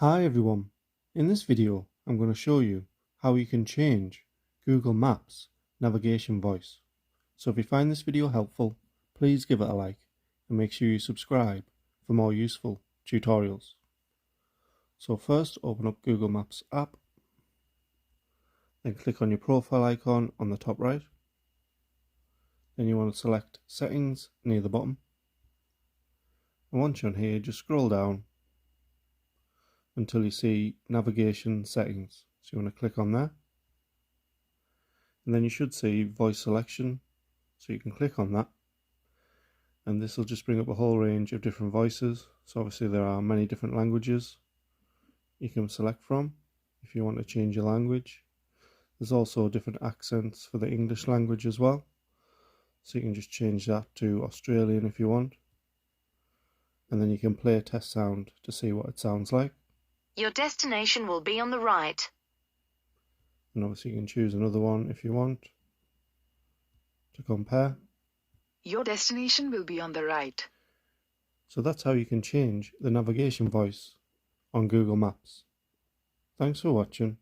Hi everyone, in this video I'm going to show you how you can change Google Maps navigation voice. So if you find this video helpful, please give it a like and make sure you subscribe for more useful tutorials. So first open up Google Maps app, then click on your profile icon on the top right. Then you want to select settings near the bottom. And once you're on here, just scroll down until you see navigation settings. So you want to click on there. And then you should see voice selection, so you can click on that and this will just bring up a whole range of different voices. So obviously there are many different languages you can select from if you want to change your language. There's also different accents for the English language as well, so you can just change that to Australian if you want, and then you can play a test sound to see what it sounds like. Your destination will be on the right. And obviously you can choose another one if you want to compare. Your destination will be on the right. So that's how you can change the navigation voice on Google Maps. Thanks for watching.